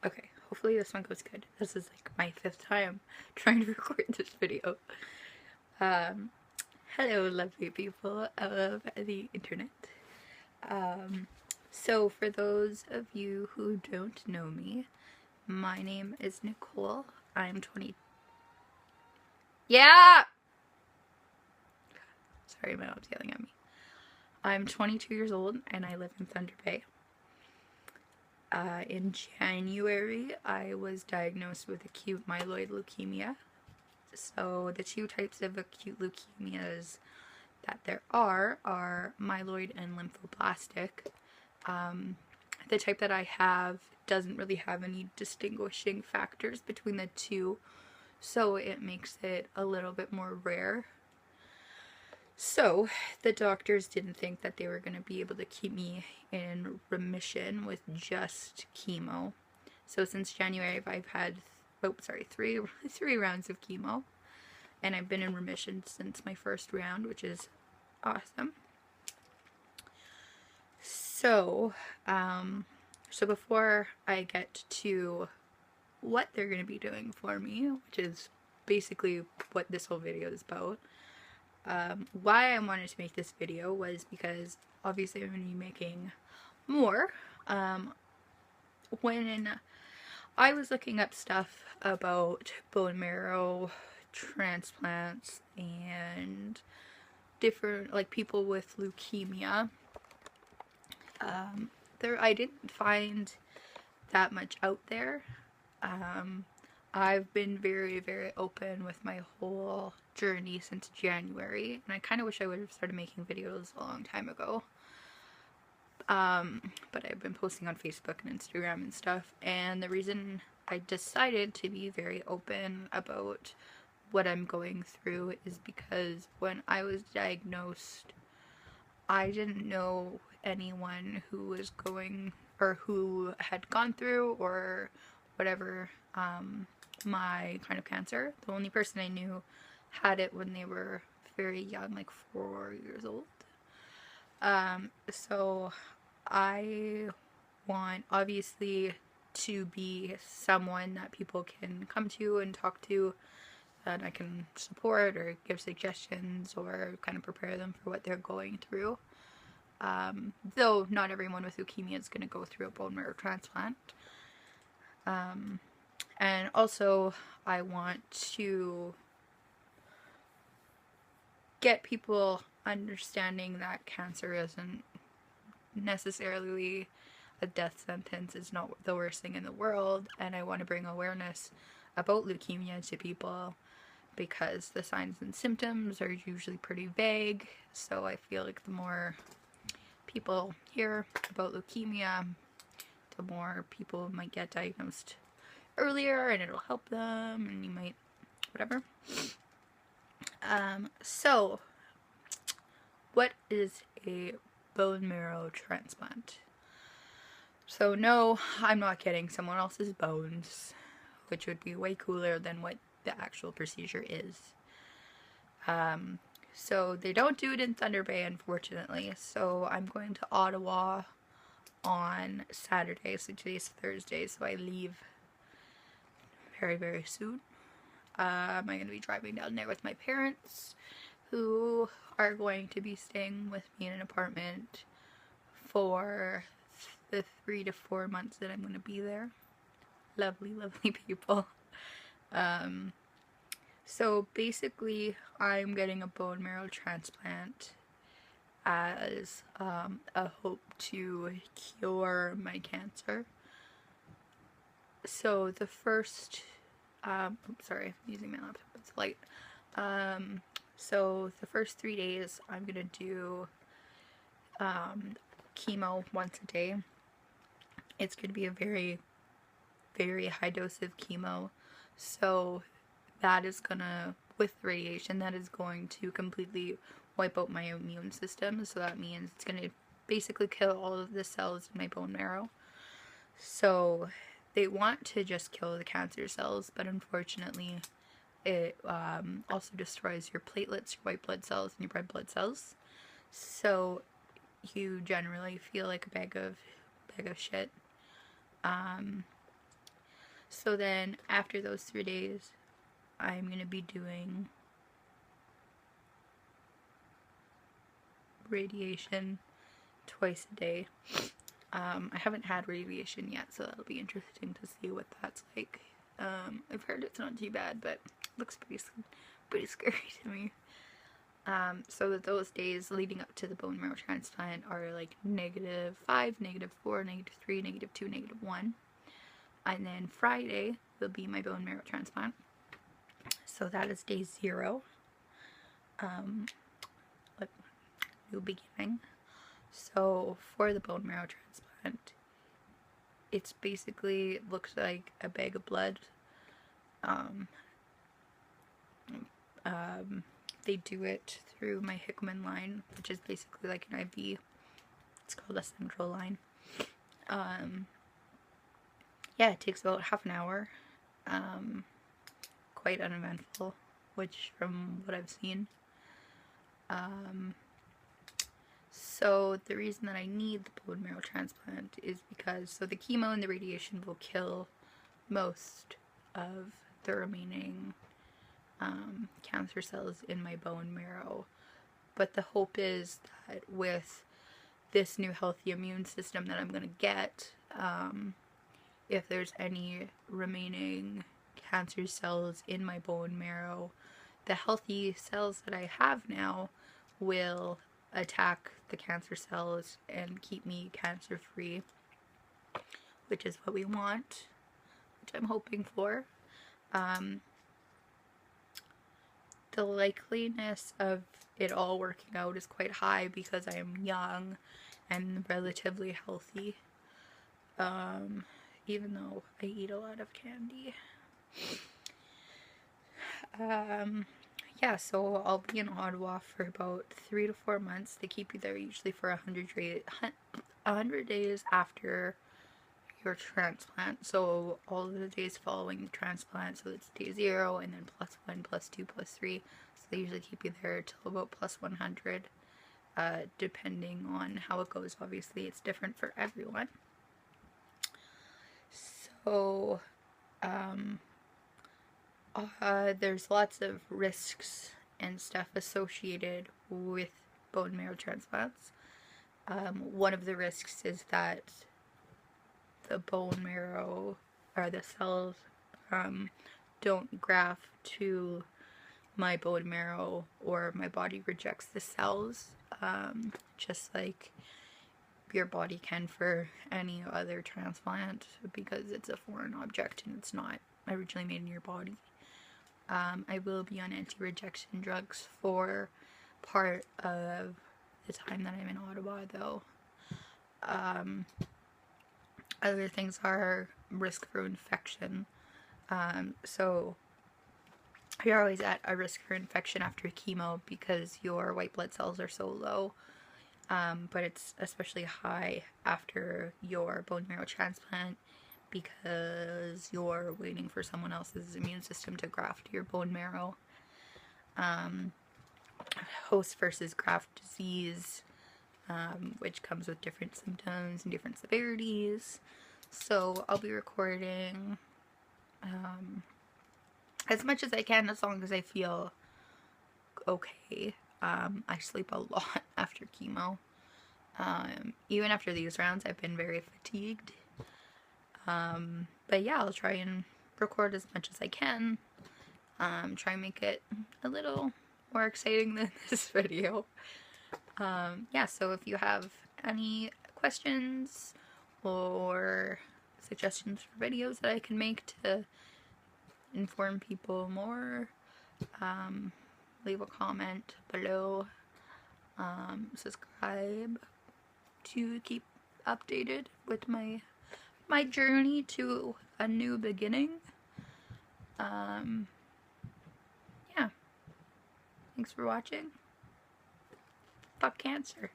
Okay, hopefully this one goes good. This is like my 5th time trying to record this video. Um, Hello, lovely people of the internet. Um, so for those of you who don't know me, my name is Nicole. I'm 20. Yeah! Sorry, my mom's yelling at me. I'm 22 years old and I live in Thunder Bay. In January, I was diagnosed with acute myeloid leukemia. So the two types of acute leukemias that there are myeloid and lymphoblastic. The type that I have doesn't really have any distinguishing factors between the two, so it makes it a little bit more rare. So the doctors didn't think that they were going to be able to keep me in remission with just chemo. So since January, I've had, three rounds of chemo, and I've been in remission since my first round, which is awesome. So, so before I get to what they're going to be doing for me, which is basically what this whole video is about, why I wanted to make this video was because obviously I'm going to be making more. When I was looking up stuff about bone marrow transplants and different, like, people with leukemia, I didn't find that much out there. I've been very, very open with my whole journey since January, and I kind of wish I would have started making videos a long time ago. But I've been posting on Facebook and Instagram and stuff, and the reason I decided to be very open about what I'm going through is because when I was diagnosed, I didn't know anyone who was going or who had gone through or whatever my kind of cancer. The only person I knew had it when they were very young, like 4 years old. So I want, obviously, to be someone that people can come to and talk to, that I can support or give suggestions or kind of prepare them for what they're going through. Though not everyone with leukemia is going to go through a bone marrow transplant. And also, I want to get people understanding that cancer isn't necessarily a death sentence. It's not the worst thing in the world, and I want to bring awareness about leukemia to people because the signs and symptoms are usually pretty vague. So I feel like the more people hear about leukemia, the more people might get diagnosed earlier and it'll help them, and you might, whatever. So what is a bone marrow transplant? So no, I'm not getting someone else's bones, which would be way cooler than what the actual procedure is. So they don't do it in Thunder Bay, unfortunately. So I'm going to Ottawa on Saturday. So today's Thursday, so I leave very, very soon. I'm going to be driving down there with my parents, who are going to be staying with me in an apartment for the 3 to 4 months that I'm going to be there. Lovely, lovely people. So basically, I'm getting a bone marrow transplant as a hope to cure my cancer. So the first, sorry, I'm using my laptop, it's light. So the first 3 days, I'm gonna do chemo once a day. It's gonna be a very, very high dose of chemo. So that is gonna, with radiation, that is going to completely wipe out my immune system. So that means it's gonna basically kill all of the cells in my bone marrow. So they want to just kill the cancer cells, but unfortunately it also destroys your platelets, your white blood cells, and your red blood cells. So you generally feel like a bag of shit. So then after those 3 days, I'm going to be doing radiation twice a day. I haven't had radiation yet, so that'll be interesting to see what that's like. I've heard it's not too bad, but it looks pretty scary to me. So that those days leading up to the bone marrow transplant are like -5, -4, -3, -2, -1. And then Friday will be my bone marrow transplant. So that is day 0. Like, new beginning. So for the bone marrow transplant, it's basically, it looks like a bag of blood. They do it through my Hickman line, which is basically like an IV. It's called a central line. Yeah, it takes about half an hour. Quite uneventful, which from what I've seen. So the reason that I need the bone marrow transplant is because, so the chemo and the radiation will kill most of the remaining cancer cells in my bone marrow. But the hope is that with this new healthy immune system that I'm going to get, if there's any remaining cancer cells in my bone marrow, the healthy cells that I have now will attack the cancer cells and keep me cancer free, which is what we want, which I'm hoping for. The likeliness of it all working out is quite high because I am young and relatively healthy, even though I eat a lot of candy. Yeah, so I'll be in Ottawa for about 3 to 4 months. They keep you there usually for 100 days after your transplant. So all of the days following the transplant, so it's day 0 and then +1, +2, +3. So they usually keep you there till about +100, depending on how it goes. Obviously, it's different for everyone. So, there's lots of risks and stuff associated with bone marrow transplants. One of the risks is that the bone marrow, or the cells, don't graft to my bone marrow, or my body rejects the cells, just like your body can for any other transplant, because it's a foreign object and it's not originally made in your body. I will be on anti-rejection drugs for part of the time that I'm in Ottawa, though. Other things are risk for infection. So you're always at a risk for infection after chemo because your white blood cells are so low. But it's especially high after your bone marrow transplant because you're waiting for someone else's immune system to graft your bone marrow. Host versus graft disease, which comes with different symptoms and different severities. So I'll be recording as much as I can, as long as I feel okay. I sleep a lot after chemo. Even after these rounds, I've been very fatigued. But yeah, I'll try and record as much as I can. Try and make it a little more exciting than this video. Yeah, so if you have any questions or suggestions for videos that I can make to inform people more, leave a comment below. Subscribe to keep updated with my journey to a new beginning. Yeah. Thanks for watching. Fuck cancer.